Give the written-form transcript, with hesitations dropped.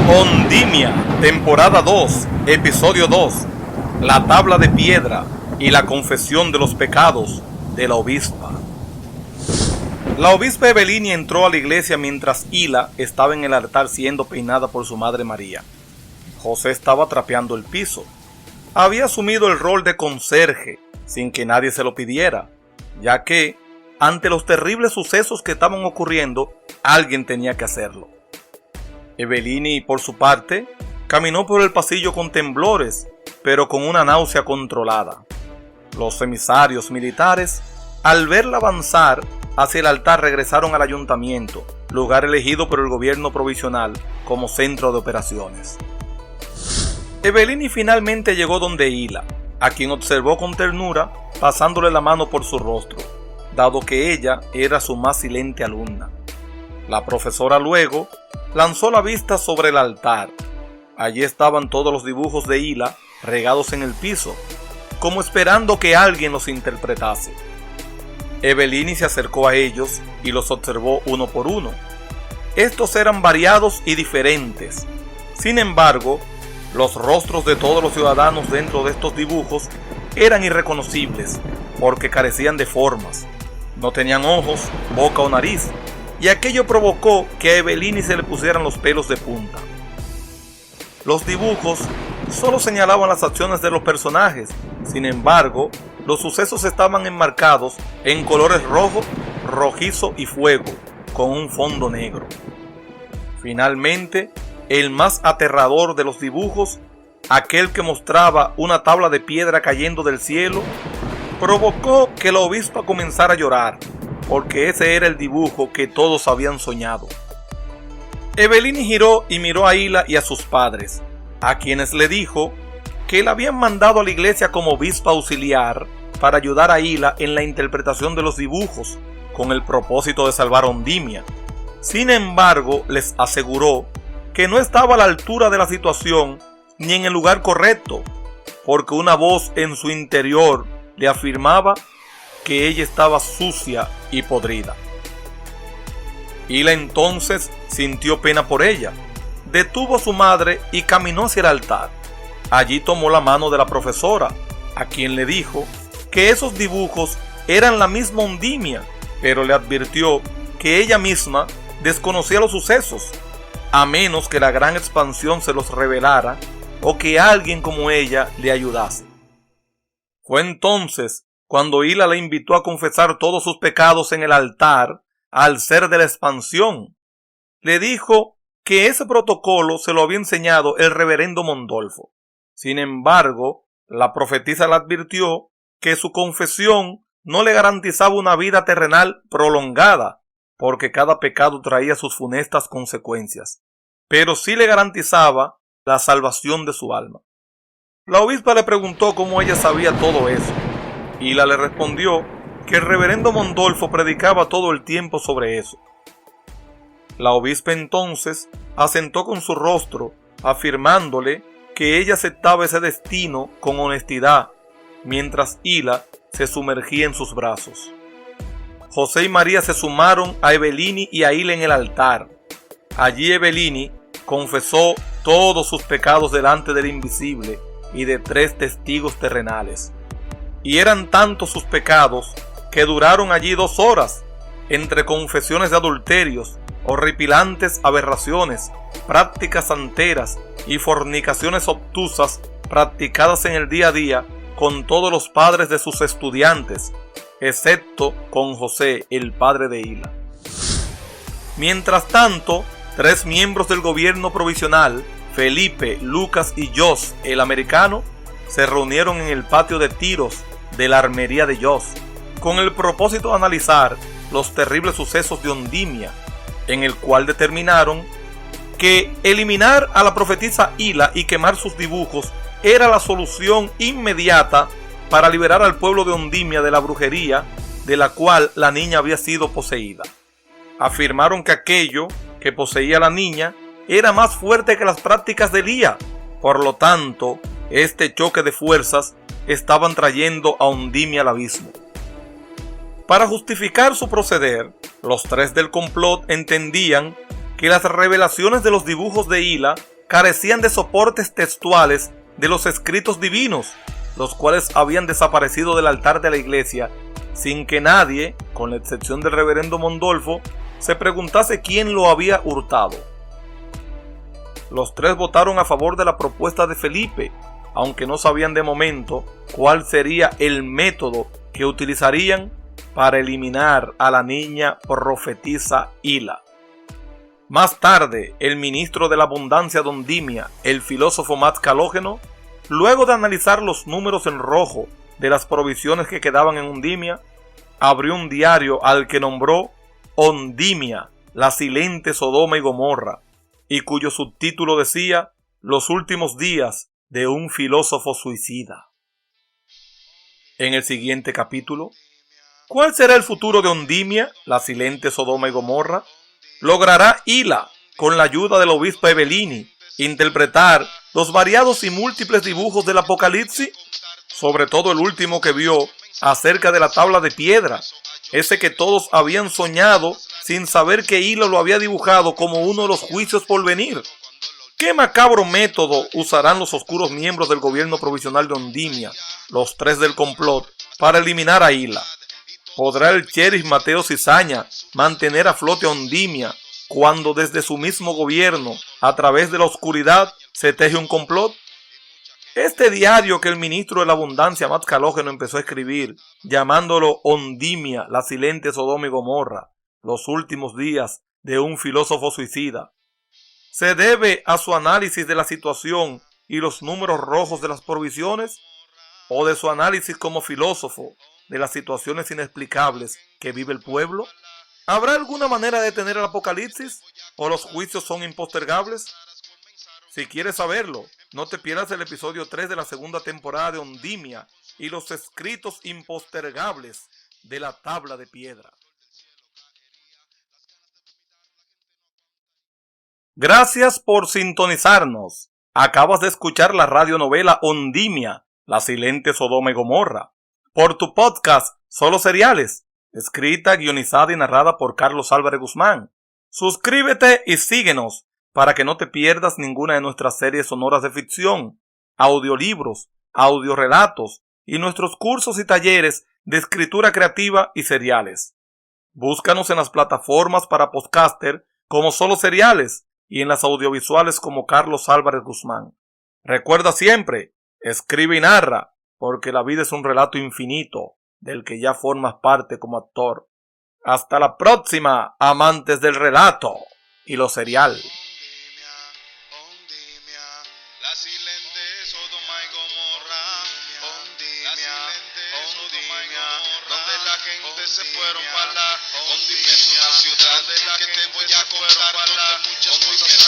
Ondimia, temporada 2, episodio 2, la tabla de piedra y la confesión de los pecados de la obispa. La obispa Evelini entró a la iglesia mientras Hila estaba en el altar siendo peinada por su madre María. José estaba trapeando el piso. Había asumido el rol de conserje sin que nadie se lo pidiera, ya que, ante los terribles sucesos que estaban ocurriendo, alguien tenía que hacerlo. Evelini, por su parte, caminó por el pasillo con temblores, pero con una náusea controlada. Los emisarios militares, al verla avanzar hacia el altar, regresaron al ayuntamiento, lugar elegido por el gobierno provisional como centro de operaciones. Evelini finalmente llegó donde Hila, a quien observó con ternura, pasándole la mano por su rostro, dado que ella era su más silente alumna. La profesora luego lanzó la vista sobre el altar. Allí estaban todos los dibujos de Hila regados en el piso, como esperando que alguien los interpretase. Evelini se acercó a ellos y los observó uno por uno. Estos eran variados y diferentes. Sin embargo, los rostros de todos los ciudadanos dentro de estos dibujos eran irreconocibles porque carecían de formas. No tenían ojos, boca o nariz, y aquello provocó que a Evelini se le pusieran los pelos de punta. Los dibujos solo señalaban las acciones de los personajes. Sin embargo, los sucesos estaban enmarcados en colores rojo, rojizo y fuego, con un fondo negro. Finalmente, el más aterrador de los dibujos, aquel que mostraba una tabla de piedra cayendo del cielo, provocó que la obispa comenzara a llorar, porque ese era el dibujo que todos habían soñado. Evelini giró y miró a Hila y a sus padres, a quienes le dijo que la habían mandado a la iglesia como obispa auxiliar para ayudar a Hila en la interpretación de los dibujos, con el propósito de salvar a Ondimia. Sin embargo, les aseguró que no estaba a la altura de la situación ni en el lugar correcto, porque una voz en su interior le afirmaba que ella estaba sucia y podrida. Hila entonces sintió pena por ella, detuvo a su madre y caminó hacia el altar. Allí tomó la mano de la profesora, a quien le dijo que esos dibujos eran la misma Ondimia, pero le advirtió que ella misma desconocía los sucesos, a menos que la gran expansión se los revelara o que alguien como ella le ayudase. Fue entonces cuando Hila le invitó a confesar todos sus pecados en el altar al ser de la expansión. Le dijo que ese protocolo se lo había enseñado el reverendo Mondolfo. Sin embargo, la profetisa le advirtió que su confesión no le garantizaba una vida terrenal prolongada, porque cada pecado traía sus funestas consecuencias, pero sí le garantizaba la salvación de su alma. La obispa le preguntó cómo ella sabía todo eso. Hila le respondió que el reverendo Mondolfo predicaba todo el tiempo sobre eso. La obispa entonces asentó con su rostro, afirmándole que ella aceptaba ese destino con honestidad, mientras Hila se sumergía en sus brazos. José y María se sumaron a Evelini y a Hila en el altar. Allí Evelini confesó todos sus pecados delante del invisible y de 3 testigos terrenales. Y eran tantos sus pecados que duraron allí 2 horas, entre confesiones de adulterios, horripilantes aberraciones, prácticas santeras y fornicaciones obtusas practicadas en el día a día con todos los padres de sus estudiantes, excepto con José, el padre de Hila. Mientras tanto, 3 miembros del gobierno provisional, Felipe, Lucas y Jos, el americano, se reunieron en el patio de tiros de la armería de Jos, con el propósito de analizar los terribles sucesos de Ondimia, en el cual determinaron que eliminar a la profetisa Hila y quemar sus dibujos era la solución inmediata para liberar al pueblo de Ondimia de la brujería de la cual la niña había sido poseída. Afirmaron que aquello que poseía la niña era más fuerte que las prácticas de Elías. Por lo tanto, este choque de fuerzas estaban trayendo a Ondimia al abismo. Para justificar su proceder, los 3 del complot entendían que las revelaciones de los dibujos de Hila carecían de soportes textuales de los escritos divinos, los cuales habían desaparecido del altar de la iglesia, sin que nadie, con la excepción del reverendo Mondolfo, se preguntase quién lo había hurtado. Los tres votaron a favor de la propuesta de Felipe, aunque no sabían de momento cuál sería el método que utilizarían para eliminar a la niña profetisa Hila. Más tarde, el ministro de la abundancia de Ondimia, el filósofo Max Calógeno, luego de analizar los números en rojo de las provisiones que quedaban en Ondimia, abrió un diario al que nombró Ondimia, la silente Sodoma y Gomorra, y cuyo subtítulo decía Los últimos días de un filósofo suicida. En el siguiente capítulo, ¿cuál será el futuro de Ondimia, la silente Sodoma y Gomorra? ¿Logrará Hila, con la ayuda del obispo Evelini, interpretar los variados y múltiples dibujos del Apocalipsis? Sobre todo el último que vio acerca de la tabla de piedra, ese que todos habían soñado sin saber que Hila lo había dibujado como uno de los juicios por venir. ¿Qué macabro método usarán los oscuros miembros del gobierno provisional de Ondimia, los tres del complot, para eliminar a Hila? ¿Podrá el sheriff Mateo Cizaña mantener a flote a Ondimia cuando desde su mismo gobierno, a través de la oscuridad, se teje un complot? Este diario que el ministro de la abundancia Max Calógeno empezó a escribir, llamándolo Ondimia, la silente Sodoma y Gomorra, los últimos días de un filósofo suicida, ¿se debe a su análisis de la situación y los números rojos de las provisiones, o de su análisis como filósofo de las situaciones inexplicables que vive el pueblo? ¿Habrá alguna manera de detener el apocalipsis, o los juicios son impostergables? Si quieres saberlo, no te pierdas el episodio 3 de la segunda temporada de Ondimia y los escritos impostergables de la tabla de piedra. Gracias por sintonizarnos. Acabas de escuchar la radionovela Ondimia, la silente Sodoma y Gomorra, por tu podcast Solo Seriales, escrita, guionizada y narrada por Carlos Álvarez Guzmán. Suscríbete y síguenos para que no te pierdas ninguna de nuestras series sonoras de ficción, audiolibros, audiorelatos y nuestros cursos y talleres de escritura creativa y seriales. Búscanos en las plataformas para podcaster como Solo Seriales y en las audiovisuales como Carlos Álvarez Guzmán. Recuerda siempre, escribe y narra, porque la vida es un relato infinito del que ya formas parte como actor. Hasta la próxima, amantes del relato y lo serial. La silente Sodoma y Gomorra, la silente Sodoma y Gomorra, donde la gente se fueron para la Ondimia es una ciudad donde la que te voy a contar, donde muchas cosas